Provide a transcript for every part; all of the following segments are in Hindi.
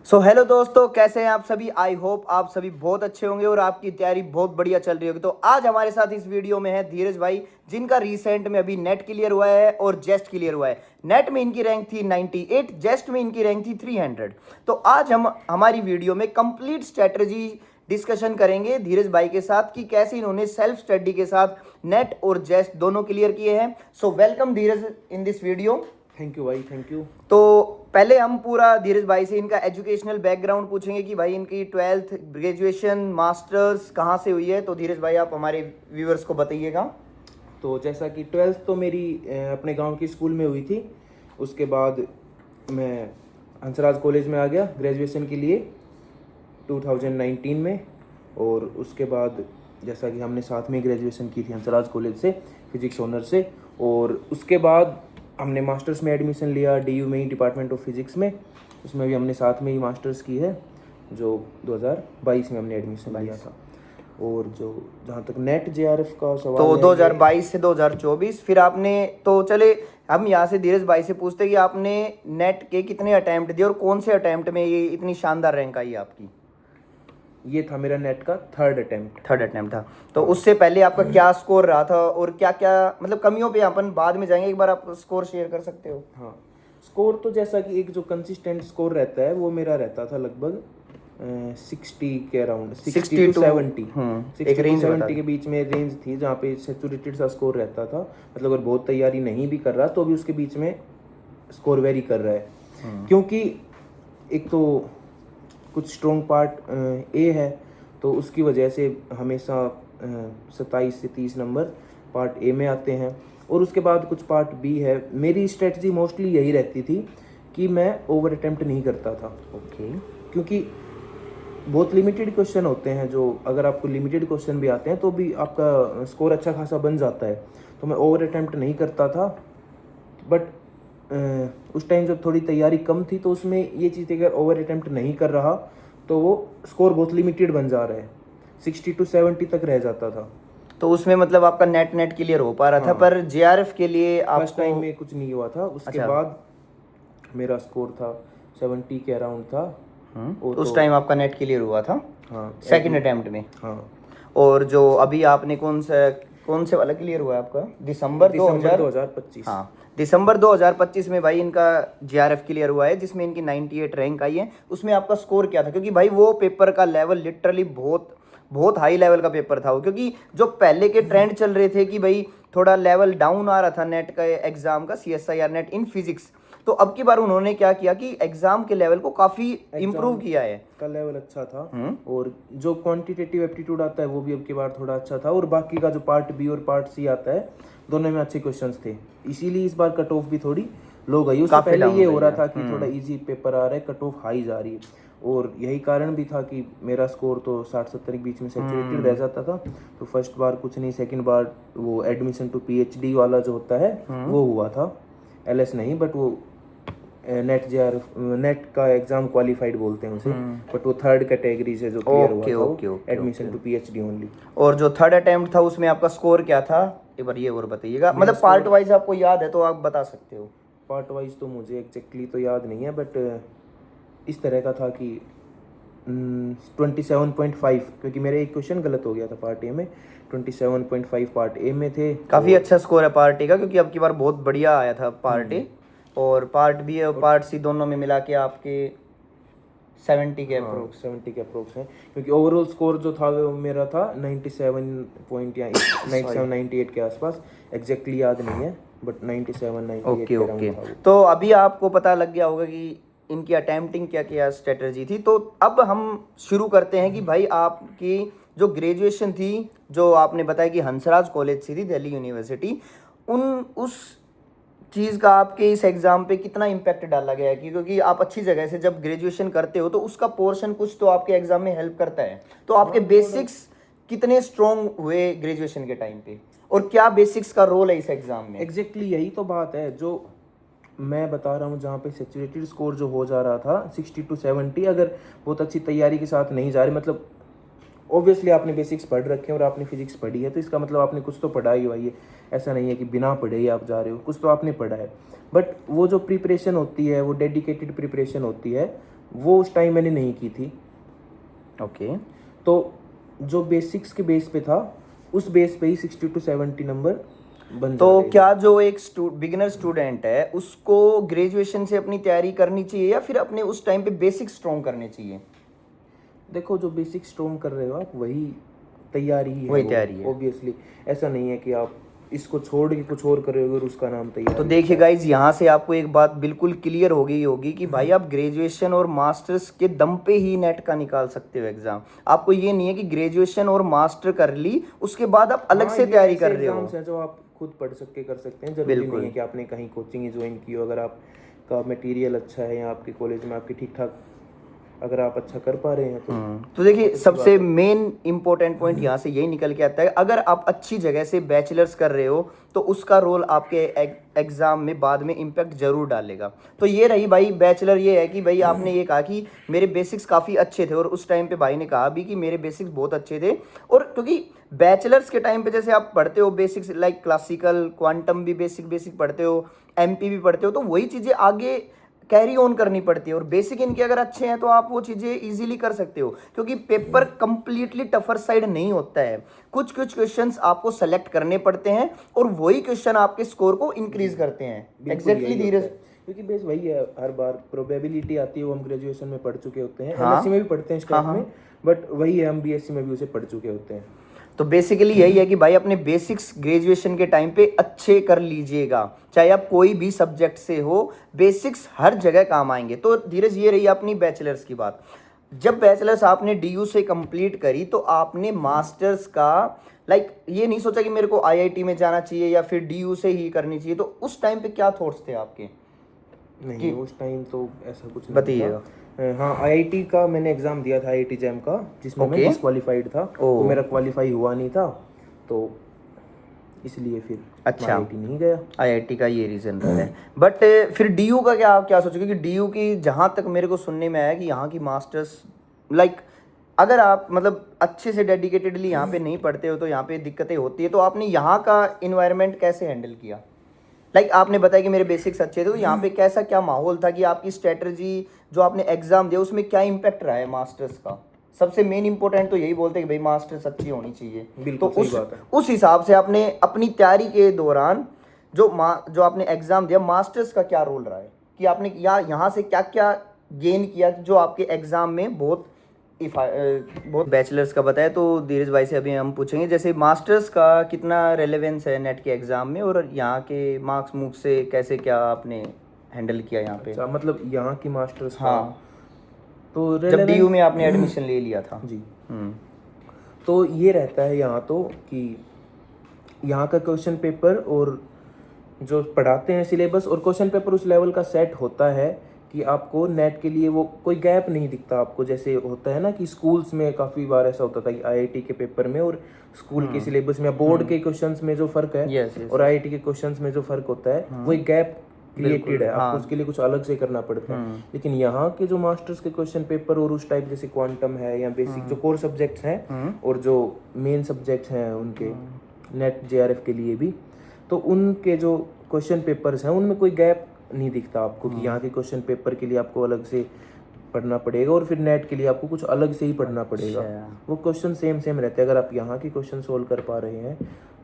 सो हेलो दोस्तों, कैसे हैं आप सभी। आई होप आप सभी बहुत अच्छे होंगे और आपकी तैयारी बहुत बढ़िया चल रही होगी। तो आज हमारे साथ इस वीडियो में है धीरज भाई, जिनका रिसेंट में अभी नेट क्लियर हुआ है और जेस्ट क्लियर हुआ है। नेट में इनकी रैंक थी 98, जेस्ट में इनकी रैंक थी 300। तो आज हम हमारी वीडियो में कंप्लीट स्ट्रेटजी डिस्कशन करेंगे धीरज भाई के साथ कि कैसे इन्होंने सेल्फ स्टडी के साथ नेट और जेस्ट दोनों क्लियर किए हैं। So welcome Dheeraj in this video. Thank you भाई, थैंक यू। तो पहले हम पूरा धीरज भाई से इनका एजुकेशनल बैकग्राउंड पूछेंगे कि भाई इनकी 12th ग्रेजुएशन मास्टर्स कहाँ से हुई है। तो धीरज भाई आप हमारे व्यूअर्स को बताइएगा। तो जैसा कि 12th तो मेरी अपने गांव की स्कूल में हुई थी। उसके बाद मैं हंसराज कॉलेज में आ गया ग्रेजुएशन के लिए 2019 में। और उसके बाद जैसा कि हमने साथ में ग्रेजुएशन की थी हंसराज कॉलेज से, फिजिक्स ऑनर से। और उसके बाद हमने मास्टर्स में एडमिशन लिया DU में ही, डिपार्टमेंट ऑफ फिजिक्स में। उसमें भी हमने साथ में ही मास्टर्स की है, जो 2022 में हमने एडमिशन लिया था। और जो जहाँ तक नेट JRF का सवाल तो है, 2022 से 2024 फिर आपने, तो चले हम यहाँ से धीरज भाई से पूछते हैं कि आपने नेट के कितने अटेम्प्ट दिए और कौन से अटेम्प्ट में ये इतनी शानदार रैंक आई आपकी। ये था मेरा नेट का थर्ड अटेम्प्ट था। तो उससे पहले आपका क्या स्कोर रहा था और क्या क्या मतलब कमियों पे अपन बाद में जाएंगे, एक बार आप स्कोर शेयर कर सकते हो। हाँ, स्कोर तो जैसा कि एक जो कंसिस्टेंट स्कोर रहता है वो मेरा रहता था लगभग 60 के अराउंड, 60 to 70। 60 to 70 के बीच में रेंज थी जहाँ पे सेचुरेटेड सा स्कोर रहता था। मतलब अगर बहुत तैयारी नहीं भी कर रहा तो भी उसके बीच में स्कोर वेरी कर रहा है। क्योंकि एक तो कुछ स्ट्रॉन्ग पार्ट ए है, तो उसकी वजह से हमेशा 27 से 30 नंबर पार्ट ए में आते हैं। और उसके बाद कुछ पार्ट बी है। मेरी स्ट्रेटजी मोस्टली यही रहती थी कि मैं ओवर अटेम्प्ट नहीं करता था। ओके। क्योंकि बहुत लिमिटेड क्वेश्चन होते हैं, जो अगर आपको लिमिटेड क्वेश्चन भी आते हैं तो भी आपका स्कोर अच्छा खासा बन जाता है। तो मैं ओवर अटेम्प्ट नहीं करता था। बट उस टाइम जब थोड़ी तैयारी कम थी तो उसमें ये चीज़ थी, अगर ओवर अटेम्प्ट नहीं कर रहा तो वो स्कोर बहुत लिमिटेड बन जा रहा है, 60 to 70 तक रह जाता था। तो उसमें मतलब आपका नेट क्लियर हो पा रहा था। हाँ। पर JRF के लिए फर्स्ट आपको टाइम में कुछ नहीं हुआ था। उसके अच्छा। बाद मेरा स्कोर था 70 के अराउंड था। उस टाइम आपका नेट क्लियर हुआ था। हाँ, सेकंड अटेम्प्ट में। हाँ। और जो अभी आपने कौन से वाला क्लियर हुआ है आपका, दिसंबर 2025। हाँ, दिसंबर 2025 में भाई इनका JRF क्लियर हुआ है, जिसमें इनकी 98 रैंक आई है। उसमें आपका स्कोर क्या था, क्योंकि भाई वो पेपर का लेवल लिटरली बहुत बहुत हाई लेवल का पेपर था वो। क्योंकि जो पहले के ट्रेंड चल रहे थे कि भाई थोड़ा लेवल डाउन आ रहा था नेट का एग्जाम का, CSIR नेट इन फिजिक्स। तो अब की बार उन्होंने क्या किया कि एग्जाम के लेवल को काफी इम्प्रूव किया है। का लेवल अच्छा था। और जो क्वांटिटेटिव एप्टीट्यूड आता है वो भी अब की बार थोड़ा अच्छा था। और बाकी का जो पार्ट बी और पार्ट सी आता है, दोनों में अच्छे क्वेश्चंस थे। इसीलिए इस बार कट ऑफ भी थोड़ी लो गई। उससे पहले ये हो रहा था कि थोड़ा इजी पेपर आ रहा है, कट ऑफ हाई जा रही है। और यही कारण भी था कि मेरा स्कोर तो 60-70 के बीच में सेचुरेटेड रह जाता था। तो फर्स्ट बार कुछ नहीं, सेकंड बार वो एडमिशन टू PhD वाला जो होता है वो हुआ था। LS नहीं, बट वो नेट JRF नेट का एग्जाम क्वालिफाइड बोलते हैं उसे। बट वो थर्ड कैटेगरी से जो क्लियर हुआ था, एडमिशन टू PhD ओनली। और जो थर्ड अटेम्प्ट था उसमें आपका स्कोर क्या था, एक बार ये और बताइएगा। मतलब पार्ट वाइज आपको याद है तो आप बता सकते हो। पार्ट वाइज तो मुझे एग्जैक्टली तो याद नहीं है, बट इस तरह का था कि 27.5, क्योंकि मेरा एक क्वेश्चन गलत हो गया था पार्ट ए में। 27.5 पार्ट ए में थे। काफी अच्छा स्कोर है पार्ट ए का, क्योंकि अब की बार बहुत बढ़िया आया था पार्ट ए। और पार्ट बी और पार्ट सी दोनों में मिला के आपके 70 के अप्रोक्स। 70 के अप्रोक्स है। क्योंकि ओवरऑल स्कोर जो था वो मेरा था 97 पॉइंट या 97-98 के आसपास। एग्जैक्टली याद नहीं है, बट 97-98 के अराउंड था। तो अभी आपको पता लग गया होगा कि इनकी अटेम्प्टिंग क्या क्या स्ट्रेटजी थी। तो अब हम शुरू करते हैं कि भाई आपकी जो ग्रेजुएशन थी, जो आपने बताया कि हंसराज कॉलेज से थी, दिल्ली यूनिवर्सिटी, उस चीज़ का आपके इस एग्ज़ाम पे कितना इम्पैक्ट डाला गया है। क्योंकि आप अच्छी जगह से जब ग्रेजुएशन करते हो तो उसका पोर्शन कुछ तो आपके एग्ज़ाम में हेल्प करता है। तो आपके बेसिक्स कितने स्ट्रॉन्ग हुए ग्रेजुएशन के टाइम पे, और क्या बेसिक्स का रोल है इस एग्ज़ाम में। एग्जैक्टली यही तो बात है जो मैं बता रहा हूँ। जहाँ पे सेचुरेटेड स्कोर जो हो जा रहा था 60 to 70, अगर बहुत अच्छी तैयारी के साथ नहीं जा रहे, मतलब ऑब्वियसली आपने बेसिक्स पढ़ रखे हैं और आपने फिजिक्स पढ़ी है, तो इसका मतलब आपने कुछ तो पढ़ा ही हुआ है। ऐसा नहीं है कि बिना पढ़े ही आप जा रहे हो, कुछ तो आपने पढ़ा है। बट वो जो प्रिपरेशन होती है, वो डेडिकेटेड प्रिपरेशन होती है, वो उस टाइम मैंने नहीं की थी। ओके। तो जो बेसिक्स के बेस पे था, उस बेस पे ही 60 to 70 नंबर बन जा तो रहे थे। क्या जो एक बिगिनर स्टूडेंट है उसको ग्रेजुएशन से अपनी तैयारी करनी चाहिए या फिर अपने उस टाइम पे बेसिक स्ट्रॉन्ग करने चाहिए? देखो, जो बेसिक स्ट्रॉन्ग कर रहे हो आप, वही तैयारी ही है, वही वो तैयारी है। ऑब्वियसली। ऐसा नहीं है कि आप इसको छोड़ के कुछ और कर रहे हो और उसका नाम तैयारी तो है। देखिए गाइज, यहाँ से आपको एक बात बिल्कुल क्लियर हो गई होगी कि भाई आप ग्रेजुएशन और मास्टर्स के दम पे ही नेट का निकाल सकते हो एग्जाम। आपको ये नहीं है कि ग्रेजुएशन और मास्टर कर ली उसके बाद आप अलग हाँ, से ये तैयारी ऐसे कर रहे हो। एग्जाम्स हैं जो आप खुद पढ़ कर सकते हैं। जरूरी नहीं बिल्कुल। है कि आपने कहीं कोचिंग ज्वाइन की हो। अगर आपका मटेरियल अच्छा है या आपके कॉलेज में आपकी ठीक ठाक, अगर आप अच्छा कर पा रहे हैं तो देखिए, बहुत अच्छी सबसे बात है। मेन इंपॉर्टेंट पॉइंट यहाँ से यही निकल के आता है, अगर आप अच्छी जगह से बैचलर्स कर रहे हो तो उसका रोल आपके एग्जाम में बाद में इम्पैक्ट जरूर डालेगा। तो ये रही भाई बैचलर, ये है कि भाई आपने ये कहा कि मेरे बेसिक्स काफ़ी अच्छे थे और उस टाइम पे भाई ने कहा भी कि मेरे बेसिक्स बहुत अच्छे थे। और क्योंकि बैचलर्स के टाइम पे जैसे आप पढ़ते हो बेसिक्स लाइक क्लासिकल क्वांटम भी बेसिक पढ़ते हो, एमपी भी पढ़ते हो, तो वही चीज़ें आगे कैरी ऑन करनी पड़ती है। और बेसिक इनके अगर अच्छे हैं तो आप वो चीज़ें इजीली कर सकते हो, क्योंकि पेपर कंप्लीटली टफर साइड नहीं होता है। कुछ कुछ क्वेश्चंस आपको सेलेक्ट करने पड़ते हैं और वही क्वेश्चन आपके स्कोर को इंक्रीज करते हैं। बिल्कुल एग्जैक्टली यही धीरज। होता है। क्योंकि बेस वही है, हर बार प्रोबेबिलिटी आती है, वो हम ग्रेजुएशन में पढ़ चुके होते हैं, हाँ। एमएससी में भी पढ़ते हैं हाँ स्टेट हाँ। में, बट वही है, हम बीएससी में भी उसे पढ़ चुके होते हैं। तो बेसिकली यही है कि भाई अपने बेसिक्स ग्रेजुएशन के टाइम पे अच्छे कर लीजिएगा, चाहे आप कोई भी सब्जेक्ट से हो, बेसिक्स हर जगह काम आएंगे। तो धीरज, ये रही अपनी बैचलर्स की बात। जब बैचलर्स आपने डीयू से कंप्लीट करी तो आपने मास्टर्स का लाइक ये नहीं सोचा कि मेरे को आईआईटी में जाना चाहिए या फिर डीयू से ही करनी चाहिए, तो उस टाइम पे क्या थॉट्स थे आपके? नहीं, उस टाइम तो ऐसा कुछ नहीं बताइएगा। था। हाँ, आईआईटी का मैंने एग्जाम दिया था, आईआईटी जैम का, जिसमें मैं ओके। डिस्क्वालीफाइड था। ओ। तो मेरा क्वालिफाई हुआ नहीं था, तो इसलिए फिर अच्छा, आईआईटी नहीं गया। आईआईटी का ये रीज़न रहा है। बट फिर डीयू का क्या क्या सोचो? क्योंकि डीयू की जहाँ तक मेरे को सुनने में आया कि यहाँ की मास्टर्स लाइक अगर आप मतलब अच्छे से डेडिकेटेडली यहाँ पे नहीं पढ़ते हो तो यहाँ पे दिक्कतें होती है। तो आपने यहाँ का इन्वायरमेंट कैसे हैंडल किया? लाइक आपने बताया कि मेरे बेसिक्स अच्छे थे, तो यहाँ पे कैसा क्या माहौल था कि आपकी स्ट्रेटजी जो आपने एग्जाम दिया उसमें क्या इम्पैक्ट रहा है मास्टर्स का? सबसे मेन इंपॉर्टेंट तो यही बोलते हैं कि भाई मास्टर्स अच्छी होनी चाहिए। बिल्कुल तो सही बात है। उस हिसाब से आपने अपनी तैयारी के दौरान जो आपने एग्जाम दिया मास्टर्स का क्या रोल रहा है कि आपने यहाँ से क्या क्या गेन किया जो आपके एग्जाम में बहुत बहुत बैचलर्स का बताया। तो धीरज भाई से अभी हम पूछेंगे जैसे मास्टर्स का कितना रेलेवेंस है नेट के एग्जाम में और यहाँ के मार्क्स मूक्स से कैसे क्या आपने हैंडल किया यहाँ पे? अच्छा, मतलब यहाँ की मास्टर्स का हाँ, तो जब डीयू में रेलेवेंस आपने एडमिशन ले लिया था। जी। तो ये रहता है यहाँ तो कि यहाँ का क्वेश्चन पेपर और जो पढ़ाते हैं सिलेबस और क्वेश्चन पेपर उस लेवल का सेट होता है कि आपको नेट के लिए वो कोई गैप नहीं दिखता आपको। जैसे होता है ना कि स्कूल्स में काफ़ी बार ऐसा होता था कि आईआईटी के पेपर में और स्कूल के सिलेबस में, बोर्ड के क्वेश्चंस में जो फर्क है और आईआईटी के क्वेश्चंस में जो फर्क होता है, वो एक गैप क्रिएटेड है, आपको उसके लिए कुछ अलग से करना पड़ता है। लेकिन यहाँ के जो मास्टर्स के क्वेश्चन पेपर और उस टाइप जैसे क्वांटम है या बेसिक जो कोर सब्जेक्ट्स हैं और जो मेन सब्जेक्ट्स हैं उनके नेट जेआरएफ के लिए भी, तो उनके जो क्वेश्चन पेपर्स हैं उनमें कोई गैप नहीं दिखता आपको कि यहाँ के क्वेश्चन पेपर के लिए आपको अलग से पढ़ना पड़ेगा और फिर नेट के लिए आपको कुछ अलग से ही पढ़ना पड़ेगा। वो क्वेश्चन सेम रहते हैं। अगर आप यहाँ के क्वेश्चन सोल्व कर पा रहे हैं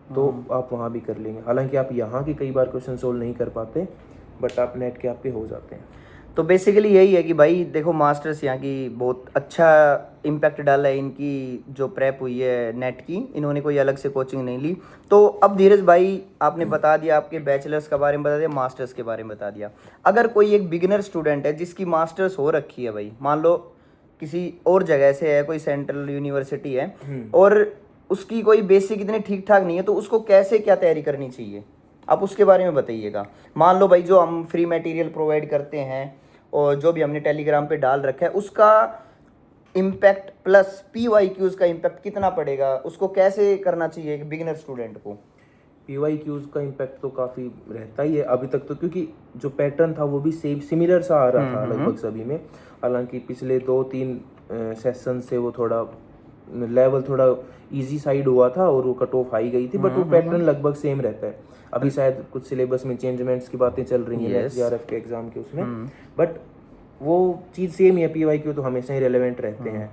तो आप वहाँ भी कर लेंगे। हालांकि आप यहाँ के कई बार क्वेश्चन सोल्व नहीं कर पाते, बट आप नेट के आपके हो जाते हैं। तो बेसिकली यही है कि भाई देखो मास्टर्स यहाँ की बहुत अच्छा इम्पैक्ट डाला है, इनकी जो प्रेप हुई है नेट की, इन्होंने कोई अलग से कोचिंग नहीं ली। तो अब धीरज भाई आपने बता दिया, आपके बैचलर्स के बारे में बता दिया, मास्टर्स के बारे में बता दिया। अगर कोई एक बिगिनर स्टूडेंट है जिसकी मास्टर्स हो रखी है, भाई मान लो किसी और जगह से है, कोई सेंट्रल यूनिवर्सिटी है और उसकी कोई बेसिक इतने ठीक ठाक नहीं है, तो उसको कैसे क्या तैयारी करनी चाहिए? आप उसके बारे में बताइएगा। मान लो भाई जो हम फ्री मटेरियल प्रोवाइड करते हैं और जो भी हमने टेलीग्राम पे डाल रखा है उसका इम्पैक्ट प्लस PYQs का इम्पैक्ट कितना पड़ेगा, उसको कैसे करना चाहिए एक बिगिनर स्टूडेंट को? PYQs का इम्पैक्ट तो काफ़ी रहता ही है अभी तक तो, क्योंकि जो पैटर्न था वो भी सेम सिमिलर सा आ रहा था लगभग सभी में। हालांकि पिछले 2-3 सेशन से वो थोड़ा लेवल थोड़ा इजी साइड हुआ था और वो कट ऑफ हाई गई थी, बट वो पैटर्न लगभग सेम रहता है। अभी शायद कुछ सिलेबस में चेंजमेंट्स की बातें चल रही हैं जेआरएफ के एग्जाम के उसमें, बट वो चीज़ सेम ही है, PYQ तो हमेशा ही रेलेवेंट रहते हैं।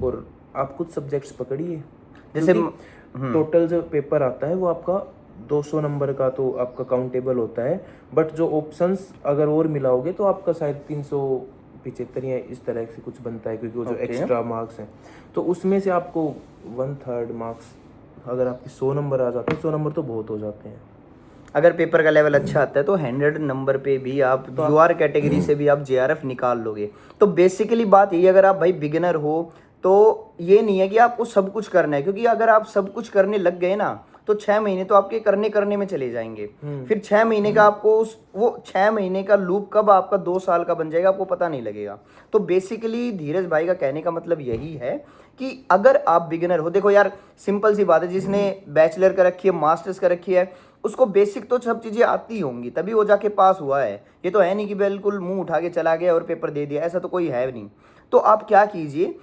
और आप कुछ सब्जेक्ट्स पकड़िए, जैसे टोटल जो पेपर आता है वो आपका 200 नंबर का तो आपका काउंटेबल होता है, बट जो ऑप्शंस अगर और मिलाओगे तो आपका शायद 375 या इस तरह से कुछ बनता है, क्योंकि वो जो एक्स्ट्रा मार्क्स हैं तो उसमें से आपको 1/3 मार्क्स, अगर आपके 100 नंबर आ जाते हैं, 100 नंबर तो बहुत हो जाते हैं। अगर पेपर का लेवल अच्छा आता है तो 100 नंबर पे भी आप UR कैटेगरी से भी आप JRF निकाल लोगे। तो बेसिकली बात ये, अगर आप भाई बिगिनर हो तो ये नहीं है कि आपको सब कुछ करना है, क्योंकि अगर आप सब कुछ करने लग गए ना तो 6 महीने तो आपके करने में चले जाएंगे। फिर 6 महीने का आपको वो 6 महीने का लूप कब आपका 2 साल का बन जाएगा आपको पता नहीं लगेगा। तो बेसिकली धीरज भाई का कहने का मतलब यही है कि अगर आप बिगिनर हो, देखो यार सिंपल सी बात है, जिसने बैचलर कर रखी है, मास्टर्स कर रखी है, उसको बेसिक तो सब चीज़ें आती होंगी, तभी वो जाके पास हुआ है। ये तो है नहीं कि बिल्कुल मुंह उठा के चला गया और पेपर दे दिया, ऐसा तो कोई है नहीं। तो आप क्या कीजिए,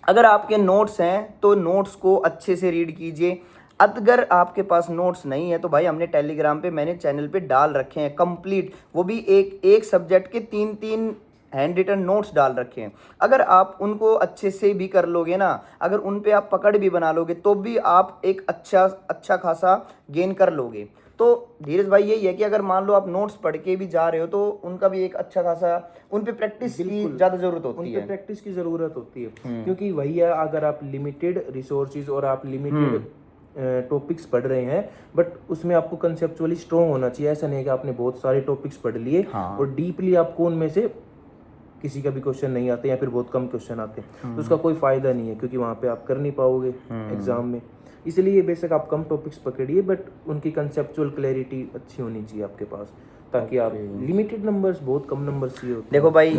अगर आपके नोट्स हैं तो नोट्स को अच्छे से रीड कीजिए। अगर आपके पास नोट्स नहीं है तो भाई हमने टेलीग्राम पे, मैंने चैनल पे डाल रखे हैं कंप्लीट, वो भी एक सब्जेक्ट के 3-3 हैंड रिटन नोट्स डाल रखे हैं। अगर आप उनको अच्छे से भी कर लोगे ना, अगर उन पे आप पकड़ भी बना लोगे तो भी आप एक अच्छा खासा गेन कर लोगे। तो धीरज भाई यही है कि अगर मान लो आप नोट्स पढ़ के भी जा रहे हो तो उनका भी एक अच्छा खासा, उन पे प्रैक्टिस की ज़्यादा ज़रूरत होती है। उन पे प्रैक्टिस की ज़रूरत होती है, क्योंकि वही है, अगर आप लिमिटेड रिसोर्सेज और आप लिमिटेड टॉपिक्स पढ़ रहे हैं, बट उसमें आपको कंसेप्चुअली स्ट्रॉन्ग होना चाहिए। ऐसा नहीं है कि आपने बहुत सारे टॉपिक्स पढ़ लिए और डीपली आपको उनमें से किसी का भी क्वेश्चन नहीं आते या फिर बहुत कम क्वेश्चन आते हैं, तो उसका कोई फ़ायदा नहीं है, क्योंकि वहाँ पे आप कर नहीं पाओगे एग्जाम में। इसलिए बेशक आप कम टॉपिक्स पकड़िए, बट उनकी कंसेप्चुअल क्लैरिटी अच्छी होनी चाहिए आपके पास, ताकि आप लिमिटेड नंबर्स, बहुत कम नंबर्स ही होते हैं। देखो भाई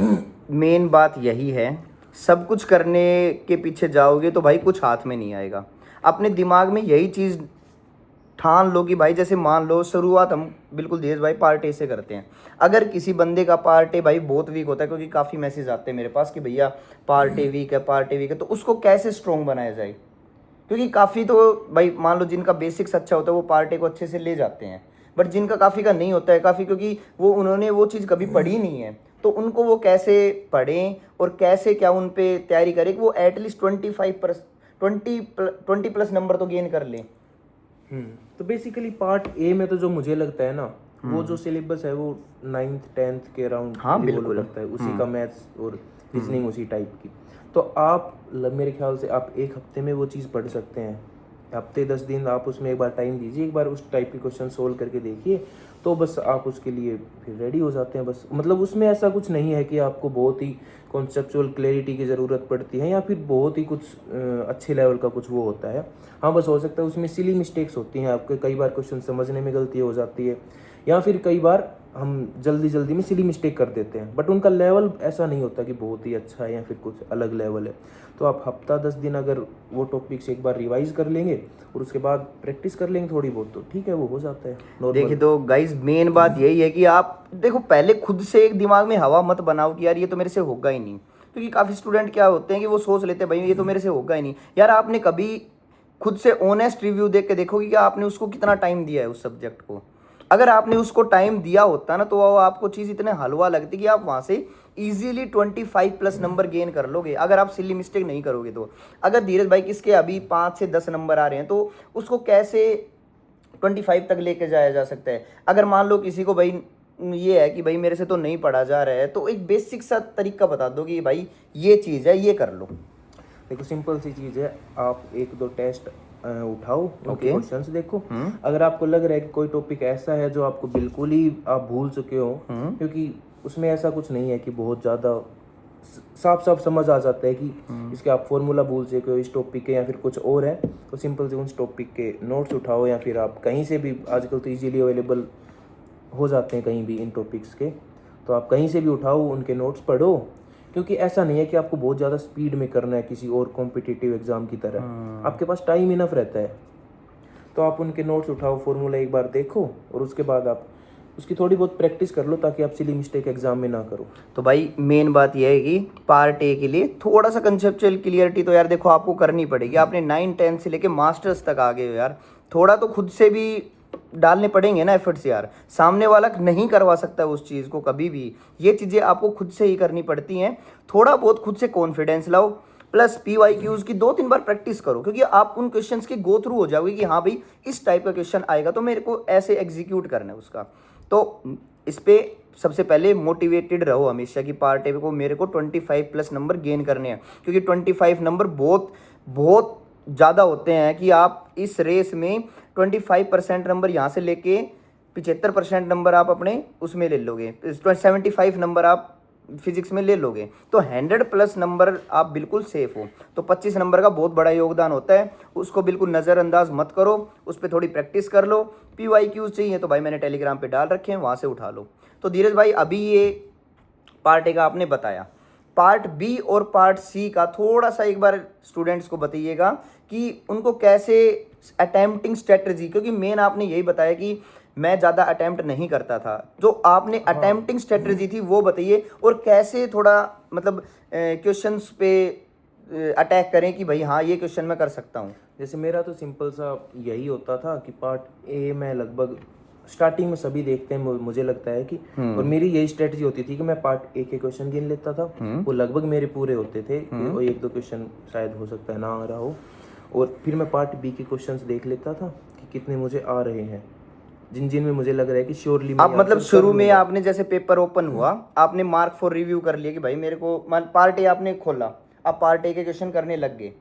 मेन बात यही है, सब कुछ करने के पीछे जाओगे तो भाई कुछ हाथ में नहीं आएगा। अपने दिमाग में यही चीज़ ठान लो कि भाई, जैसे मान लो शुरुआत हम बिल्कुल धीरज भाई पार्ट ए से करते हैं। अगर किसी बंदे का पार्ट ए भाई बहुत वीक होता है, क्योंकि काफ़ी मैसेज आते हैं मेरे पास कि भैया पार्ट ए वीक है, पार्ट ए वीक है, तो उसको कैसे स्ट्रॉन्ग बनाया जाए, क्योंकि काफ़ी तो भाई मान लो जिनका बेसिक्स अच्छा होता है वो पार्ट ए को अच्छे से ले जाते हैं, बट जिनका काफ़ी का नहीं होता है काफ़ी, क्योंकि वो उन्होंने वो चीज़ कभी पढ़ी नहीं है, तो उनको वो कैसे पढ़ें और कैसे क्या उन पे तैयारी करें कि वो एटलीस्ट 20 प्लस नंबर तो गेन कर लें। तो बेसिकली पार्ट ए में तो जो मुझे लगता है ना, वो जो सिलेबस है वो 9th 10th के अराउंड बिल्कुल लगता है, उसी का मैथ्स और रीजनिंग उसी टाइप की। तो आप मेरे ख्याल से आप एक हफ्ते में वो चीज़ पढ़ सकते हैं, हफ्ते 10 दिन आप उसमें एक बार टाइम दीजिए, एक बार उस टाइप के क्वेश्चन सोल्व करके देखिए, तो बस आप उसके लिए फिर रेडी हो जाते हैं। बस मतलब उसमें ऐसा कुछ नहीं है कि आपको बहुत ही कॉन्सेप्चुअल क्लैरिटी की ज़रूरत पड़ती है या फिर बहुत ही कुछ अच्छे लेवल का कुछ वो होता है। हाँ, बस हो सकता है उसमें सिली मिस्टेक्स होती हैं, आपके कई बार क्वेश्चन समझने में गलती हो जाती है, या फिर कई बार हम जल्दी में सिली मिस्टेक कर देते हैं, बट उनका लेवल ऐसा नहीं होता कि बहुत ही अच्छा है या फिर कुछ अलग लेवल है। तो आप हफ्ता 10 दिन अगर वो टॉपिक्स एक बार रिवाइज कर लेंगे और उसके बाद प्रैक्टिस कर लेंगे थोड़ी बहुत, तो ठीक है, वो हो जाता है। देखिए तो गाइज मेन बात यही है कि आप देखो पहले खुद से एक दिमाग में हवा मत बनाओ कि यार ये तो मेरे से होगा ही नहीं, क्योंकि काफ़ी स्टूडेंट क्या होते हैं कि वो सोच लेते हैं भाई ये तो मेरे से होगा ही नहीं। यार आपने कभी खुद से ऑनेस्ट रिव्यू देख के देखोगे कि आपने उसको कितना टाइम दिया है उस सब्जेक्ट को। अगर आपने उसको टाइम दिया होता ना तो वो आपको चीज़ इतने हलवा लगती कि आप वहाँ से इजीली 25 प्लस नंबर गेन कर लोगे, अगर आप सिली मिस्टेक नहीं करोगे तो। अगर धीरज भाई किसके अभी 5 से 10 नंबर आ रहे हैं तो उसको कैसे 25 तक लेके जाया जा सकता है। अगर मान लो किसी को भाई ये है कि भाई मेरे से तो नहीं पढ़ा जा रहा है, तो एक बेसिक सा तरीका बता दो कि भाई ये चीज़ है, ये कर लो। देखो सिंपल सी चीज़ है, आप 1-2 टेस्ट उठाओ, उनके क्वेश्चंस देखो। अगर आपको लग रहा है कि कोई टॉपिक ऐसा है जो आपको बिल्कुल ही आप भूल चुके हो, क्योंकि उसमें ऐसा कुछ नहीं है कि बहुत ज़्यादा साफ समझ आ जाता है कि इसके आप फॉर्मूला भूल चुके हो इस टॉपिक के या फिर कुछ और है, तो सिंपल से उस टॉपिक के नोट्स उठाओ, या फिर आप कहीं से भी, आजकल तो ईजिली अवेलेबल हो जाते हैं कहीं भी इन टॉपिक्स के, तो आप कहीं से भी उठाओ, उनके नोट्स पढ़ो। क्योंकि ऐसा नहीं है कि आपको बहुत ज़्यादा स्पीड में करना है किसी और कॉम्पिटिटिव एग्जाम की तरह, आपके पास टाइम इनफ रहता है, तो आप उनके नोट्स उठाओ, फॉर्मूला एक बार देखो और उसके बाद आप उसकी थोड़ी बहुत प्रैक्टिस कर लो, ताकि आप सिली मिस्टेक एग्जाम में ना करो। तो भाई मेन बात यह है कि पार्ट ए के लिए थोड़ा सा कंसेप्चुअल क्लियरिटी तो यार देखो आपको करनी पड़ेगी। आपने 9, 10 से लेके मास्टर्स तक आ गए हो यार, थोड़ा तो खुद से भी डालने पड़ेंगे ना एफर्ट्स यार, सामने वाला नहीं करवा सकता उस चीज़ को कभी भी, ये चीज़ें आपको खुद से ही करनी पड़ती हैं। थोड़ा बहुत खुद से कॉन्फिडेंस लाओ, प्लस PYQs की 2-3 बार प्रैक्टिस करो, क्योंकि आप उन क्वेश्चंस के गो थ्रू हो जाओगे कि हाँ भाई इस टाइप का क्वेश्चन आएगा तो मेरे को ऐसे एग्जीक्यूट करना है उसका। तो इस पे सबसे पहले मोटिवेटेड रहो हमेशा कि पार्ट ए को मेरे को 25+ नंबर गेन करने हैं, क्योंकि 25 नंबर बहुत बहुत ज़्यादा होते हैं कि आप इस रेस में 25% नंबर यहाँ से लेके 75% नंबर आप अपने उसमें ले लोगे, 75 नंबर आप फिजिक्स में ले लोगे, तो 100+ नंबर आप बिल्कुल सेफ हो। तो 25 नंबर का बहुत बड़ा योगदान होता है, उसको बिल्कुल नज़रअंदाज मत करो, उस पर थोड़ी प्रैक्टिस कर लो। PYQs चाहिए तो भाई मैंने टेलीग्राम पे डाल रखे हैं, वहाँ से उठा लो। तो धीरज भाई अभी ये पार्ट ए का आपने बताया, पार्ट बी और पार्ट सी का थोड़ा सा एक बार स्टूडेंट्स को बताइएगा कि उनको कैसे अटेम्प्टिंग स्ट्रेटजी, क्योंकि मेन आपने यही बताया कि मैं ज़्यादा अटेम्प्ट नहीं करता था, जो आपने अटेम्प्टिंग स्ट्रेटजी थी वो बताइए, और कैसे थोड़ा मतलब क्वेश्चंस पे अटैक करें कि भाई हाँ ये क्वेश्चन मैं कर सकता हूँ। जैसे मेरा तो सिंपल सा यही होता था कि पार्ट ए में लगभग स्टार्टिंग में सभी देखते हैं, मुझे लगता है कि, और मेरी यही स्ट्रेटजी होती थी कि मैं पार्ट ए के क्वेश्चन गिन लेता था, वो लगभग मेरे पूरे होते थे, और 1-2 क्वेश्चन शायद हो सकता है ना आ रहा हो, और फिर मैं पार्ट बी के क्वेश्चंस देख लेता था कि कितने मुझे आ रहे हैं, जिन में मुझे लग रहा है कि श्योरली आप मतलब शुरू में आपने जैसे पेपर ओपन हुआ आपने मार्क फॉर रिव्यू कर लिया कि भाई मेरे को पार्ट ए आपने खोला, आप पार्ट ए के क्वेश्चन करने लग गए,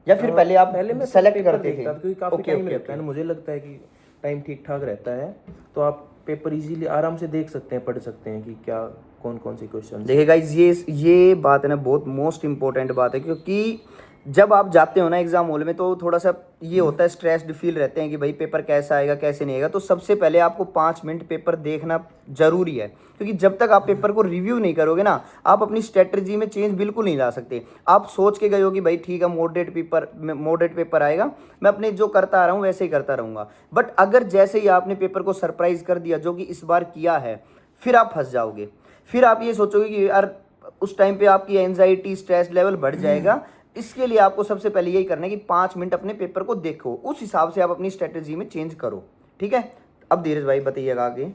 या फिर पहले आप मैं सेलेक्ट करते थे? क्योंकि काफी टाइम रहता है ना, मुझे लगता है कि टाइम ठीक ठाक रहता है, तो आप पेपर इजीली आराम से देख सकते हैं, पढ़ सकते हैं कि क्या कौन कौन से क्वेश्चन। देखिए गाइज ये बात है ना बहुत मोस्ट इंपॉर्टेंट बात है, क्योंकि जब आप जाते हो ना एग्जाम हॉल में तो थोड़ा सा ये होता है, स्ट्रेस्ड फील रहते हैं कि भाई पेपर कैसा आएगा कैसे नहीं आएगा। तो सबसे पहले आपको 5 मिनट पेपर देखना जरूरी है, क्योंकि जब तक आप पेपर को रिव्यू नहीं करोगे ना आप अपनी स्ट्रेटजी में चेंज बिल्कुल नहीं ला सकते। आप सोच के गए हो कि भाई ठीक है मॉडरेट पेपर आएगा, मैं अपने जो करता आ रहा हूँ वैसे ही करता रहूँगा, बट अगर जैसे ही आपने पेपर को सरप्राइज कर दिया जो कि इस बार किया है, फिर आप फंस जाओगे। फिर आप ये सोचोगे कि यार उस टाइम पे आपकी एंजाइटी स्ट्रेस लेवल बढ़ जाएगा। इसके लिए आपको सबसे पहले यही करना है कि 5 मिनट अपने पेपर को देखो, उस हिसाब से आप अपनी स्ट्रेटजी में चेंज करो, ठीक है। अब धीरज भाई बताइएगा आगे।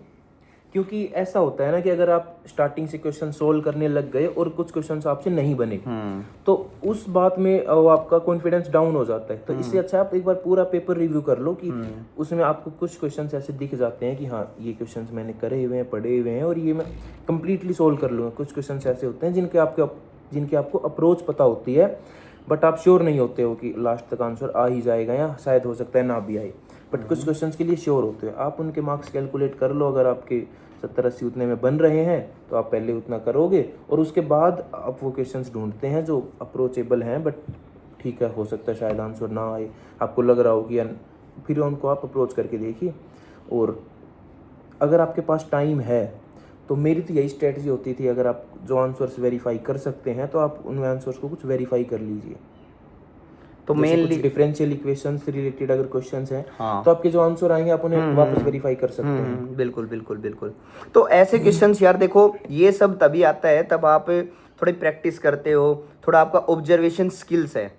क्योंकि ऐसा होता है ना कि अगर आप स्टार्टिंग से क्वेश्चन सोल्व करने लग गए और कुछ क्वेश्चंस आपसे नहीं बने, तो उस बात में आपका कॉन्फिडेंस डाउन हो जाता है। तो इससे अच्छा आप एक बार पूरा पेपर रिव्यू कर लो कि उसमें आपको कुछ क्वेश्चंस ऐसे दिख जाते हैं कि हाँ ये क्वेश्चंस मैंने करे हुए हैं, पढ़े हुए हैं, और ये मैं कंप्लीटली सोल्व कर लूँगा। कुछ क्वेश्चंस ऐसे होते हैं जिनके आपको अप्रोच पता होती है, बट आप श्योर नहीं होते हो कि लास्ट तक आंसर आ ही जाएगा या शायद हो सकता है ना भी आए, बट कुछ क्वेश्चंस के लिए श्योर होते हो। आप उनके मार्क्स कैलकुलेट कर लो, अगर आपके 70-80 उतने में बन रहे हैं तो आप पहले उतना करोगे, और उसके बाद आप वो क्वेश्चंस ढूंढते हैं जो अप्रोचेबल हैं, बट ठीक है हो सकता है शायद आंसर ना आए, आपको लग रहा हो कि फिर उनको आप अप्रोच करके देखिए। और अगर आपके पास टाइम है तो मेरी तो यही स्ट्रेटजी होती थी, अगर आप जो आंसर्स वेरीफाई कर सकते हैं तो आप उन आंसर्स को कुछ वेरीफाई कर लीजिए। तो मेनली डिफरेंशियल इक्वेशन से रिलेटेड अगर क्वेश्चंस हैं, हाँ, तो आपके जो आंसर आएंगे आप उन्हें वापस वेरीफाई कर सकते हैं। बिल्कुल बिल्कुल बिल्कुल। तो ऐसे क्वेश्चंस यार देखो ये सब तभी आता है तब आप थोड़ी प्रैक्टिस करते हो, थोड़ा आपका ऑब्जर्वेशन स्किल्स है,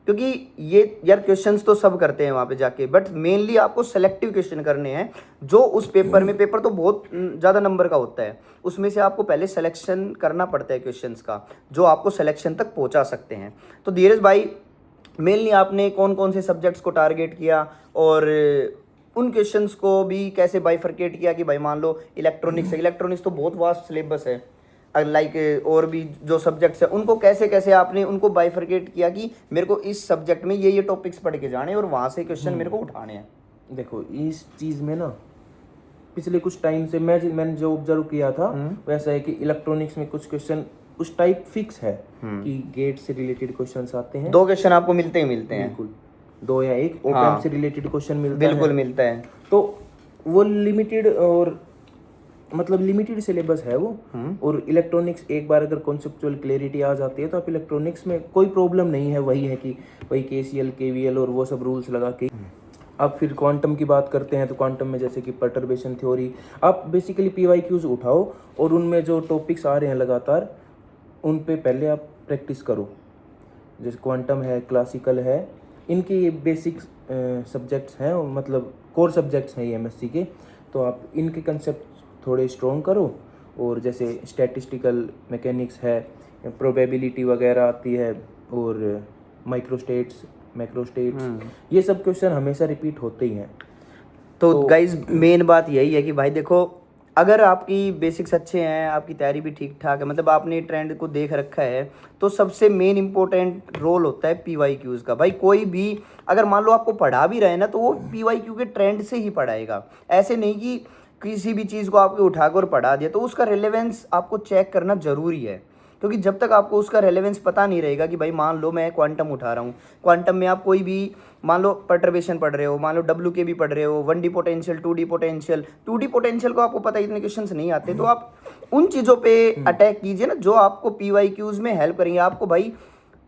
क्योंकि ये यार क्वेश्चंस तो सब करते हैं वहाँ पे जाके, बट मेनली आपको सेलेक्टिव क्वेश्चन करने हैं जो उस पेपर में, पेपर तो बहुत ज़्यादा नंबर का होता है, उसमें से आपको पहले सिलेक्शन करना पड़ता है क्वेश्चंस का जो आपको सिलेक्शन तक पहुँचा सकते हैं। तो धीरज भाई मेनली आपने कौन कौन से सब्जेक्ट्स को टारगेट किया और उन क्वेश्चंस को भी कैसे बाइफरकेट किया कि भाई मान लो इलेक्ट्रॉनिक्स तो बहुत वास्ट सिलेबस है, लाइक और भी जो सब्जेक्ट्स हैं उनको कैसे कैसे आपने उनको बाइफरकेट किया कि मेरे को इस सब्जेक्ट में ये टॉपिक्स पढ़ के जाने और वहाँ से क्वेश्चन मेरे को उठाने हैं। देखो इस चीज़ में ना पिछले कुछ टाइम से मैंने जो ऑब्जर्व किया था वैसा है कि इलेक्ट्रॉनिक्स में कुछ क्वेश्चन उस टाइप फिक्स है कि गेट से रिलेटेड क्वेश्चंस आते हैं, 2 क्वेश्चन आपको मिलते हैं बिल्कुल 2 या 1 ओपन से रिलेटेड क्वेश्चन मिलता है। तो वो लिमिटेड और मतलब लिमिटेड सिलेबस है वो, और इलेक्ट्रॉनिक्स एक बार अगर कॉन्सेप्चुअल क्लैरिटी आ जाती है तो आप इलेक्ट्रॉनिक्स में कोई प्रॉब्लम नहीं है, वही है कि वही KCL KVL और वो सब रूल्स लगा के। अब फिर क्वांटम की बात करते हैं तो क्वांटम में जैसे कि परटर्बेशन थ्योरी, आप बेसिकली PYQs उठाओ और उनमें जो टॉपिक्स आ रहे हैं लगातार उन पे पहले आप प्रैक्टिस करो। जैसे क्वांटम है, क्लासिकल है, इनके ये बेसिक सब्जेक्ट्स हैं, मतलब कोर सब्जेक्ट्स हैं ये एमएससी के। तो आप इनके कंसेप्ट थोड़े स्ट्रॉन्ग करो, और जैसे स्टैटिस्टिकल मैकेनिक्स है, प्रोबेबिलिटी वगैरह आती है, और माइक्रोस्टेट्स, मैक्रोस्टेट्स, ये सब क्वेश्चन हमेशा रिपीट होते ही हैं। तो गाइज मेन बात यही है कि भाई देखो, अगर आपकी बेसिक्स अच्छे हैं, आपकी तैयारी भी ठीक ठाक है, मतलब आपने ट्रेंड को देख रखा है, तो सबसे मेन इंपॉर्टेंट रोल होता है पीवाईक्यूज का। भाई कोई भी अगर मान लो आपको पढ़ा भी रहे ना, तो वो पीवाईक्यू के ट्रेंड से ही पढ़ाएगा। ऐसे नहीं कि किसी भी चीज़ को आपको उठाकर पढ़ा दिया, तो उसका रिलेवेंस आपको चेक करना ज़रूरी है। क्योंकि जब तक आपको उसका रेलेवेंस पता नहीं रहेगा कि भाई मान लो मैं क्वांटम उठा रहा हूँ, क्वांटम में आप कोई भी मान लो परटर्बेशन पढ़ रहे हो, मान लो डब्ल्यू के भी पढ़ रहे हो, 1D potential, 2D potential, 2D potential को आपको पता है इतने क्वेश्चंस नहीं आते, तो आप उन चीज़ों पे अटैक कीजिए ना जो आपको पीवाईक्यूज में हेल्प करेंगे। आपको भाई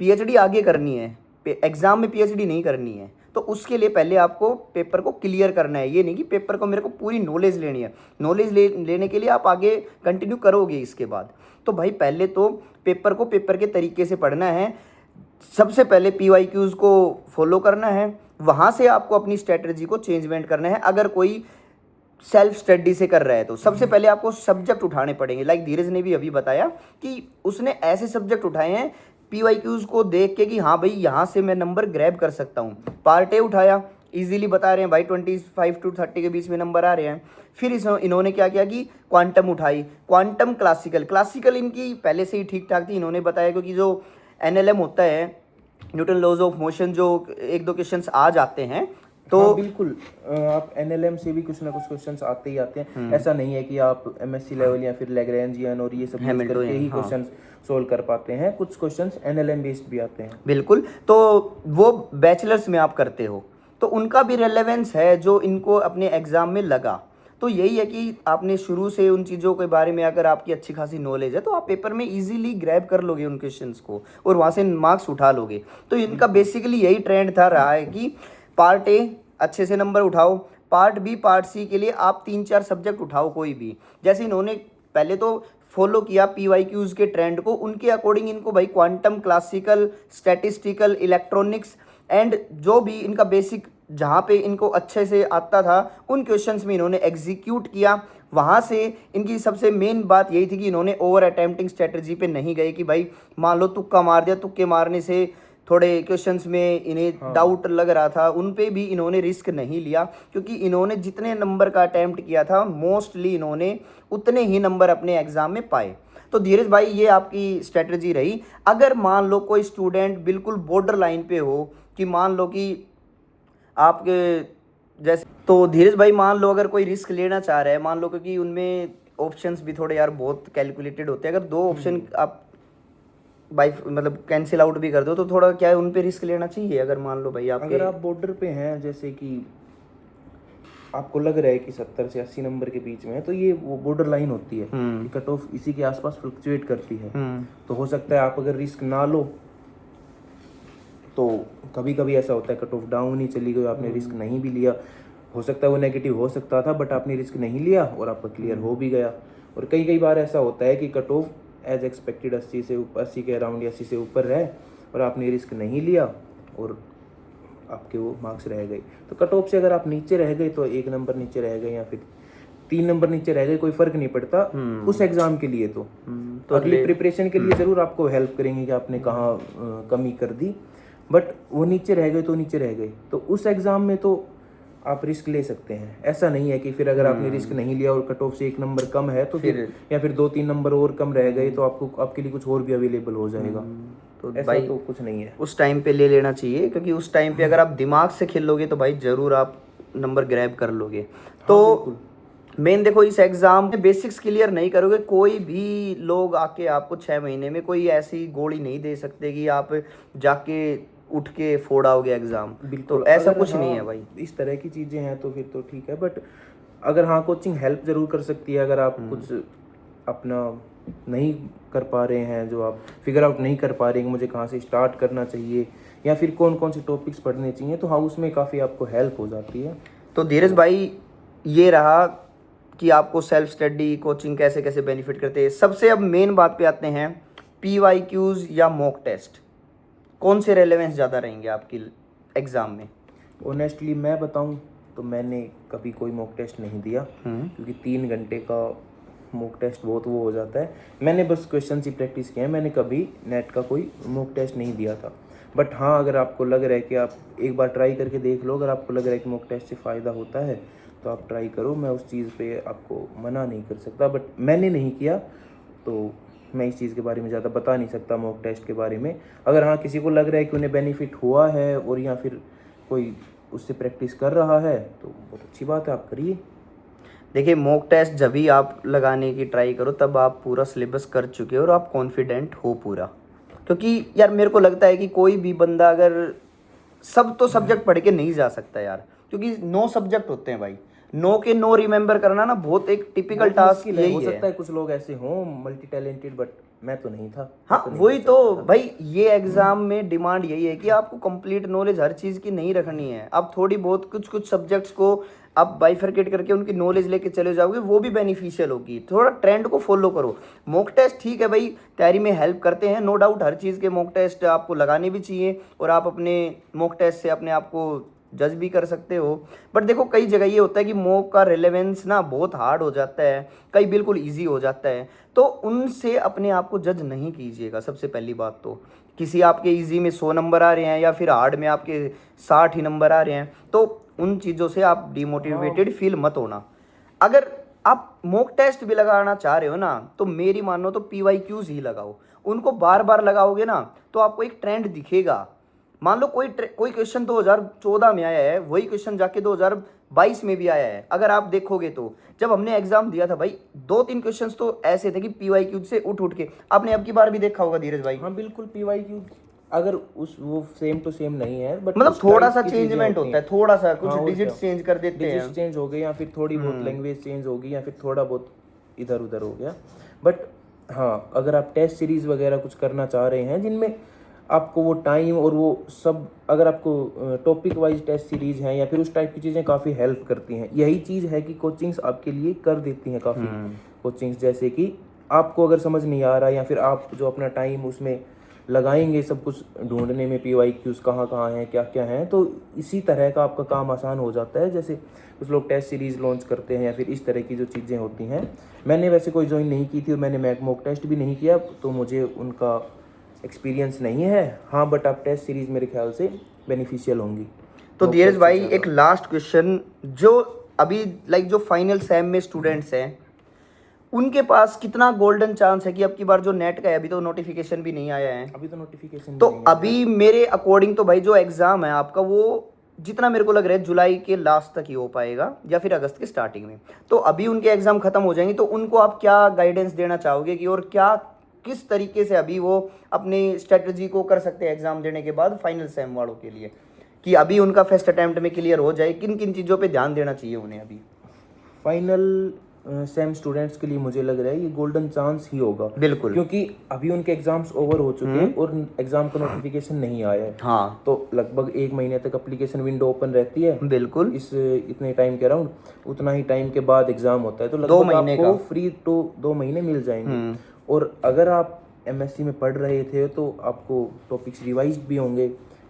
पीएचडी आगे करनी है, एग्जाम में पीएचडी नहीं करनी है, तो उसके लिए पहले आपको पेपर को क्लियर करना है। ये नहीं कि पेपर को मेरे को पूरी नॉलेज लेनी है, नॉलेज लेने के लिए आप आगे कंटिन्यू करोगे इसके बाद। तो भाई पहले तो पेपर को पेपर के तरीके से पढ़ना है, सबसे पहले पीवाईक्यूज को फॉलो करना है, वहाँ से आपको अपनी स्ट्रेटजी को चेंजमेंट करना है। अगर कोई सेल्फ स्टडी से कर रहा है तो सबसे पहले आपको सब्जेक्ट उठाने पड़ेंगे। लाइक धीरज ने भी अभी बताया कि उसने ऐसे सब्जेक्ट उठाए हैं पीवाईक्यूज को देख के कि हाँ भाई यहाँ से मैं नंबर ग्रैब कर सकता हूँ। पार्ट ए उठाया, इजीली बता रहे हैं भाई 25 to 30 के बीच में नंबर आ रहे हैं। फिर इन्होंने क्या किया कि क्वांटम उठाई, क्वांटम क्लासिकल इनकी पहले से ही ठीक ठाक थी। इन्होंने बताया क्योंकि जो एनएलएम होता है, न्यूटन लॉज ऑफ मोशन, जो एक दो क्वेश्चंस आ जाते हैं तो हाँ, बिल्कुल। आप एनएलएम से भी कुछ ना कुछ क्वेश्चंस आते ही आते हैं। ऐसा नहीं है कि आप एमएससी लेवल या फिर लैग्रेंजियन और ये सब यूज करके ही क्वेश्चंस सोल्व कर पाते हैं। कुछ क्वेश्चंस एनएलएम बेस्ड भी आते हैं। बिल्कुल, तो वो बैचलर्स में आप करते हो तो उनका भी रेलेवेंस है जो इनको अपने एग्जाम में लगा। तो यही है कि आपने शुरू से उन चीज़ों के बारे में अगर आपकी अच्छी खासी नॉलेज है तो आप पेपर में इजीली ग्रैब कर लोगे उन क्वेश्चंस को और वहाँ से मार्क्स उठा लोगे। तो इनका बेसिकली यही ट्रेंड था रहा है कि पार्ट ए अच्छे से नंबर उठाओ, पार्ट बी पार्ट सी के लिए आप 3-4 सब्जेक्ट उठाओ कोई भी। जैसे इन्होंने पहले तो फॉलो किया पीवाईक्यूज के ट्रेंड को, उनके अकॉर्डिंग इनको भाई quantum, classical, statistical, electronics and जो भी इनका बेसिक जहाँ पे इनको अच्छे से आता था उन क्वेश्चंस में इन्होंने एग्जीक्यूट किया। वहाँ से इनकी सबसे मेन बात यही थी कि इन्होंने ओवर अटेम्प्टिंग स्ट्रेटजी पे नहीं गए कि भाई मान लो तुक्का मार दिया, तुक्के मारने से थोड़े क्वेश्चंस में इन्हें डाउट लग रहा था, उन पे भी इन्होंने रिस्क नहीं लिया। क्योंकि इन्होंने जितने नंबर का अटैम्प्ट किया था मोस्टली इन्होंने उतने ही नंबर अपने एग्जाम में पाए। तो धीरज भाई ये आपकी स्ट्रेटजी रही। अगर मान लो कोई स्टूडेंट बिल्कुल बॉर्डर लाइन पे हो कि मान लो कि आपके जैसे, तो धीरज भाई मान लो अगर कोई रिस्क लेना चाह रहा है, मान लो क्योंकि उनमें ऑप्शंस भी थोड़े यार बहुत कैलकुलेटेड होते हैं, अगर 2 ऑप्शन आप बाई मतलब कैंसिल आउट भी कर दो तो थोड़ा क्या है उन पे रिस्क लेना चाहिए। अगर मान लो भाई अगर आप बॉर्डर पे हैं, जैसे कि आपको लग रहा है कि 70 से 80 नंबर के बीच में है, तो ये वो बॉर्डर लाइन होती है कि कट ऑफ इसी के आसपास फ्लक्चुएट करती है। तो हो सकता है आप अगर रिस्क ना लो तो कभी कभी ऐसा होता है कट ऑफ डाउन ही चली गई, आपने रिस्क नहीं भी लिया, हो सकता है वो नेगेटिव हो सकता था बट आपने रिस्क नहीं लिया और आपका क्लियर हो भी गया। और कई बार ऐसा होता है कि कट ऑफ एज एक्सपेक्टेड 80 से ऊपर, 80 के अराउंड या 80 से ऊपर रहे और आपने रिस्क नहीं लिया और आपके वो मार्क्स रह गए। तो कट ऑफ से अगर आप नीचे रह गए तो 1 नंबर नीचे रह गए या फिर 3 नंबर नीचे रह गए, कोई फर्क नहीं पड़ता उस एग्जाम के लिए। तो अगली प्रिपरेशन के लिए जरूर आपको हेल्प करेंगे कि आपने कहाँ कमी कर दी, बट वो नीचे रह गए तो नीचे रह गए। तो उस एग्जाम में तो आप रिस्क ले सकते हैं। ऐसा नहीं है कि फिर अगर आपने रिस्क नहीं लिया और कट ऑफ से 1 नंबर कम है तो फिर या फिर 2-3 नंबर और कम रह गए तो आपको आपके लिए कुछ और भी अवेलेबल हो जाएगा। तो ऐसा भाई तो कुछ नहीं है, उस टाइम पे ले लेना चाहिए क्योंकि उस टाइम पे अगर आप दिमाग से खेलोगे तो भाई जरूर आप नंबर ग्रैब कर लोगे। तो मेन देखो इस एग्जाम में बेसिक्स क्लियर नहीं करोगे, कोई भी लोग आके आपको 6 महीने में कोई ऐसी गोली नहीं दे सकते कि आप जाके उठ के फोड़ आओगे एग्जाम। तो ऐसा कुछ नहीं है भाई, इस तरह की चीजें हैं तो फिर तो ठीक है। बट अगर हाँ कोचिंग हेल्प जरूर कर सकती है, अगर आप कुछ अपना नहीं कर पा रहे हैं, जो आप फिगर आउट नहीं कर पा रहे हैं मुझे कहाँ से स्टार्ट करना चाहिए या फिर कौन कौन से टॉपिक्स पढ़ने चाहिए, तो हाँ उसमें काफ़ी आपको हेल्प हो जाती है। तो धीरज भाई ये रहा कि आपको सेल्फ स्टडी कोचिंग कैसे कैसे बेनिफिट करते हैं। सबसे अब मेन बात पे आते हैं, पीवाईक्यूज या मॉक टेस्ट कौन से रेलेवेंस ज़्यादा रहेंगे आपकी एग्ज़ाम में? ऑनेस्टली मैं बताऊं तो मैंने कभी कोई मॉक टेस्ट नहीं दिया, क्योंकि 3 घंटे का मॉक टेस्ट बहुत वो हो जाता है। मैंने बस क्वेश्चन ही प्रैक्टिस किए हैं, मैंने कभी नेट का कोई मॉक टेस्ट नहीं दिया था। बट हाँ, अगर आपको लग रहा है कि आप एक बार ट्राई करके देख लो, अगर आपको लग रहा है कि मॉक टेस्ट से फ़ायदा होता है तो आप ट्राई करो, मैं उस चीज़ पे आपको मना नहीं कर सकता। बट मैंने नहीं किया तो मैं इस चीज़ के बारे में ज़्यादा बता नहीं सकता मॉक टेस्ट के बारे में। अगर हाँ किसी को लग रहा है कि उन्हें बेनिफिट हुआ है और या फिर कोई उससे प्रैक्टिस कर रहा है तो बहुत अच्छी बात है, आप करिए। देखिए, मॉक टेस्ट जब भी आप लगाने की ट्राई करो तब आप पूरा सिलेबस कर चुके हो और आप कॉन्फिडेंट हो पूरा। क्योंकि यार मेरे को लगता है कि कोई भी बंदा अगर सब तो सब्जेक्ट पढ़ के नहीं जा सकता यार, क्योंकि 9 सब्जेक्ट होते हैं भाई, 9 के 9 रिमेंबर करना ना बहुत एक टिपिकल टास्क यही हो है। सकता है कुछ लोग ऐसे हों मल्टी टैलेंटेड, बट मैं तो नहीं था। हाँ वही तो भाई, ये एग्जाम में डिमांड यही है कि आपको कंप्लीट नॉलेज हर चीज़ की नहीं रखनी है। आप थोड़ी बहुत कुछ कुछ सब्जेक्ट्स को आप बाइफरकेट करके उनकी नॉलेज लेके चले जाओगे, वो भी बेनिफिशियल होगी। थोड़ा ट्रेंड को फॉलो करो। मॉक टेस्ट ठीक है भाई, तैयारी में हेल्प करते हैं, नो डाउट। हर चीज़ के मॉक टेस्ट आपको लगाने भी चाहिए और आप अपने मॉक टेस्ट से अपने आप को जज भी कर सकते हो। बट देखो, कई जगह ये होता है कि मॉक का रिलेवेंस ना बहुत हार्ड हो जाता है, कई बिल्कुल इजी हो जाता है, तो उनसे अपने आप को जज नहीं कीजिएगा। सबसे पहली बात तो किसी आपके इजी में 100 नंबर आ रहे हैं या फिर हार्ड में आपके 60 ही नंबर आ रहे हैं, तो उन चीज़ों से आप डिमोटिवेटेड फील मत होना। अगर आप मॉक टेस्ट भी लगाना चाह रहे हो ना, तो मेरी मानो तो PYQs ही लगाओ। उनको बार बार लगाओगे ना तो आपको एक ट्रेंड दिखेगा। मान लो कोई क्वेश्चन 2014 में आया है, वही क्वेश्चन जाके 2022 में भी आया है। अगर आप देखोगे तो जब हमने एग्जाम दिया था भाई, 2-3 क्वेश्चंस तो ऐसे थे कि PYQ से उठ के आपने अब की बार भी देखा होगा धीरज भाई। हाँ बिल्कुल, PYQ अगर उस वो सेम टू सेम नहीं है, बट मतलब थोड़ा सा चेंजमेंट होता है, थोड़ा सा कुछ डिजिट चेंज कर देते हैं, डिजिट चेंज हो गए या फिर थोड़ी बहुत लैंग्वेज चेंज होगी या फिर थोड़ा बहुत इधर उधर हो गया। बट हाँ, अगर आप टेस्ट सीरीज वगैरह कुछ करना चाह रहे हैं जिनमें आपको वो टाइम और वो सब, अगर आपको टॉपिक वाइज टेस्ट सीरीज हैं या फिर उस टाइप की चीज़ें काफ़ी हेल्प करती हैं। यही चीज़ है कि कोचिंग्स आपके लिए कर देती हैं काफ़ी कोचिंग्स, जैसे कि आपको अगर समझ नहीं आ रहा या फिर आप जो अपना टाइम उसमें लगाएंगे सब कुछ ढूंढने में, PYQs कहाँ कहाँ हैं, क्या क्या हैं, तो इसी तरह का आपका काम आसान हो जाता है। जैसे कुछ लोग टेस्ट सीरीज़ लॉन्च करते हैं या फिर इस तरह की जो चीज़ें होती हैं। मैंने वैसे कोई ज्वाइन नहीं की थी और मैंने मॉक टेस्ट भी नहीं किया, तो मुझे उनका एक्सपीरियंस नहीं है। हाँ, बट आप टेस्ट सीरीज़ मेरे ख्याल से बेनिफिशियल होंगी। तो धीरज भाई, एक लास्ट क्वेश्चन, जो अभी जो फाइनल सेम में स्टूडेंट्स हैं, उनके पास कितना गोल्डन चांस है कि अब की बार जो नेट का है, अभी तो नोटिफिकेशन भी नहीं आया है, अभी तो नोटिफिकेशन तो अभी मेरे अकॉर्डिंग तो भाई जो एग्जाम है आपका, वो जितना मेरे को लग रहा है जुलाई के लास्ट तक ही हो पाएगा या फिर अगस्त के स्टार्टिंग में। तो अभी उनके एग्जाम खत्म हो जाएंगे, तो उनको आप क्या गाइडेंस देना चाहोगे कि और क्या किस तरीके से अभी वो अपनी स्ट्रेटजी को कर सकते हैं एग्जाम देने के बाद फाइनल सेम वालों के लिए, कि अभी उनका फर्स्ट अटेम्प्ट में क्लियर हो जाए? किन किन चीज़ों पे ध्यान देना चाहिए उन्हें अभी? फाइनल सेम स्टूडेंट्स के लिए मुझे लग रहा है ये गोल्डन चांस ही होगा, बिल्कुल, क्योंकि अभी उनके एग्जाम्स ओवर हो चुके हैं और एग्जाम का नोटिफिकेशन नहीं आया है। हाँ, तो लगभग 1 महीने तक एप्लीकेशन विंडो ओपन रहती है, बिल्कुल, इस इतने टाइम के अराउंड, उतना ही टाइम के बाद एग्जाम होता है, तो लगभग आपको फ्री तो 2 महीने मिल जाएंगे। और अगर आप MSc में पढ़ रहे थे तो आपको टॉपिक्स रिवाइज भी होंगे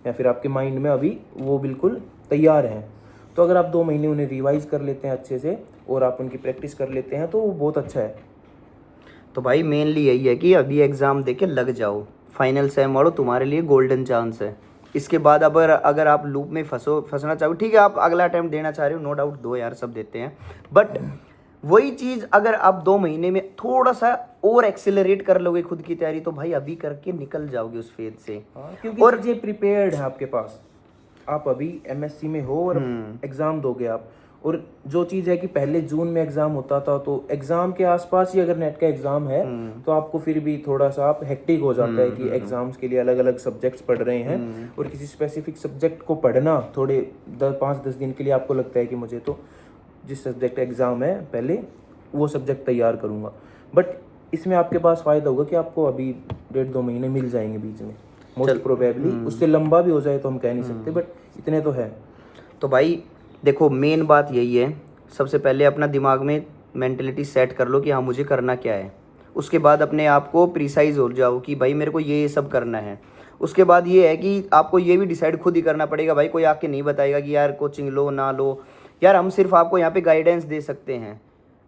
या फिर आपके माइंड में अभी वो बिल्कुल तैयार हैं। तो अगर आप 2 महीने उन्हें रिवाइज कर लेते हैं अच्छे से और आप उनकी प्रैक्टिस कर लेते हैं तो वो बहुत अच्छा है। तो भाई मेनली यही है कि अभी एग्ज़ाम देके लग जाओ, फाइनल सेम वालों तुम्हारे लिए गोल्डन चांस है। इसके बाद अगर आप लूप में फंसना चाहो, ठीक है, आप अगला अटैम्प्ट देना चाह रहे हो, नो डाउट दो यार, सब देते हैं। बट वही चीज़ अगर आप 2 महीने में थोड़ा सा और एक्सेलरेट कर लोगे खुद की तैयारी, तो भाई अभी करके निकल जाओगे उस फेज से। क्योंकि और चीजें प्रिपेयर्ड है आपके पास, आप अभी MSc में हो और एग्जाम दोगे आप। और जो चीज़ है कि पहले जून में एग्जाम होता था, तो एग्जाम के आसपास ही अगर नेट का एग्जाम है तो आपको फिर भी थोड़ा सा आप हेक्टिक हो जाता है कि एग्जाम्स के लिए अलग अलग सब्जेक्ट्स पढ़ रहे हैं और किसी स्पेसिफिक सब्जेक्ट को पढ़ना थोड़े 5-10 दिन के लिए आपको लगता है कि मुझे तो जिस सब्जेक्ट एग्जाम है पहले वो सब्जेक्ट तैयार करूँगा। बट इसमें आपके पास फ़ायदा होगा कि आपको अभी 1.5-2 महीने मिल जाएंगे बीच में, मोस्ट प्रोबेबली। उससे लंबा भी हो जाए तो हम कह नहीं सकते, बट इतने तो है। तो भाई देखो, मेन बात यही है, सबसे पहले अपना दिमाग में मेंटलिटी सेट कर लो कि हाँ मुझे करना क्या है। उसके बाद अपने आप को प्रिसाइज हो जाओ कि भाई मेरे को ये सब करना है। उसके बाद ये है कि आपको ये भी डिसाइड खुद ही करना पड़ेगा भाई, कोई आके नहीं बताएगा कि यार कोचिंग लो ना लो। यार हम सिर्फ आपको यहाँ पे गाइडेंस दे सकते हैं।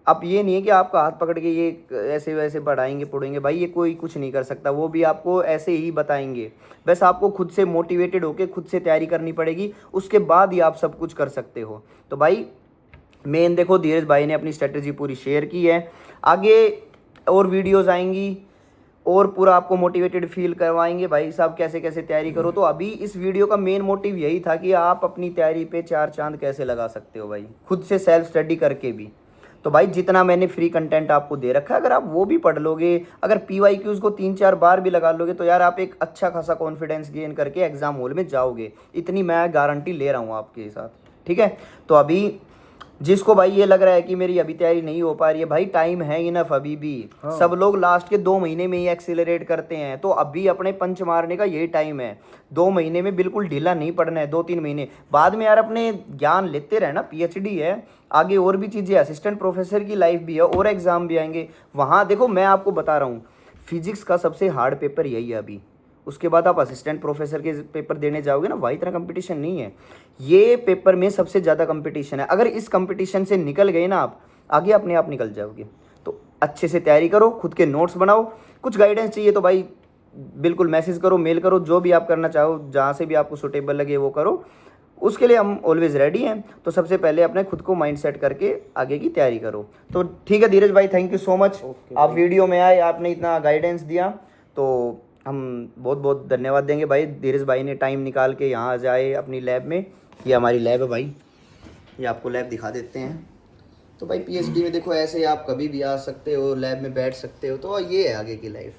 अब ये नहीं है कि आपका हाथ पकड़ के ये ऐसे वैसे पढ़ाएंगे पढ़ेंगे, भाई ये कोई कुछ नहीं कर सकता, वो भी आपको ऐसे ही बताएंगे। बस आपको खुद से मोटिवेटेड होकर खुद से तैयारी करनी पड़ेगी, उसके बाद ही आप सब कुछ कर सकते हो। तो भाई मेन देखो धीरज भाई ने अपनी स्ट्रेटजी पूरी शेयर की है, आगे और वीडियोज़ आएंगी और पूरा आपको मोटिवेटेड फील करवाएंगे भाई साहब कैसे कैसे तैयारी करो। तो अभी इस वीडियो का मेन मोटिव यही था कि आप अपनी तैयारी पे 4 चांद कैसे लगा सकते हो भाई, खुद से सेल्फ स्टडी करके भी। तो भाई जितना मैंने फ्री कंटेंट आपको दे रखा है, अगर आप वो भी पढ़ लोगे, अगर PYQs को 3-4 बार भी लगा लोगे, तो यार आप एक अच्छा खासा कॉन्फिडेंस गेन करके एग्जाम हॉल में जाओगे, इतनी मैं गारंटी ले रहा हूँ आपके साथ, ठीक है। तो अभी जिसको भाई ये लग रहा है कि मेरी अभी तैयारी नहीं हो पा रही है, भाई टाइम है इनफ अभी भी। हाँ। सब लोग लास्ट के 2 महीने में ही एक्सीलरेट करते हैं, तो अभी अपने पंच मारने का यही टाइम है। 2 महीने में बिल्कुल ढीला नहीं पड़ना है, 2-3 महीने बाद में यार अपने ज्ञान लेते रहना। PhD है, आगे और भी चीज़ें, असिस्टेंट प्रोफेसर की लाइफ भी है और एग्जाम भी आएंगे। वहाँ देखो मैं आपको बता रहा हूँ, फिजिक्स का सबसे हार्ड पेपर यही है अभी, उसके बाद आप असिस्टेंट प्रोफेसर के पेपर देने जाओगे ना, वही इतना कंपटीशन नहीं है। ये पेपर में सबसे ज़्यादा कंपटीशन है, अगर इस कंपटीशन से निकल गए ना आप, आगे अपने आप निकल जाओगे। तो अच्छे से तैयारी करो, खुद के नोट्स बनाओ, कुछ गाइडेंस चाहिए तो भाई बिल्कुल मैसेज करो, मेल करो, जो भी आप करना चाहो, जहाँ से भी आपको सूटेबल लगे वो करो, उसके लिए हम ऑलवेज रेडी हैं। तो सबसे पहले अपने खुद को माइंड सेट करके आगे की तैयारी करो। तो ठीक है धीरज भाई, थैंक यू सो मच, आप वीडियो में आए, आपने इतना गाइडेंस दिया, तो हम बहुत बहुत धन्यवाद देंगे भाई। धीरज भाई ने टाइम निकाल के यहाँ जाए अपनी लैब में, ये हमारी लैब है भाई, ये आपको लैब दिखा देते हैं। तो भाई PhD में देखो ऐसे आप कभी भी आ सकते हो, लैब में बैठ सकते हो, तो ये है आगे की लाइफ।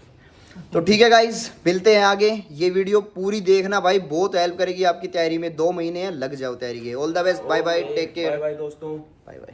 तो ठीक है गाइज, मिलते हैं आगे। ये वीडियो पूरी देखना भाई, बहुत हेल्प करेगी आपकी तैयारी में। 2 महीने हैं, लग जाओ तैयारी के। All the best, bye bye, take care, bye bye दोस्तों, बाय बाय।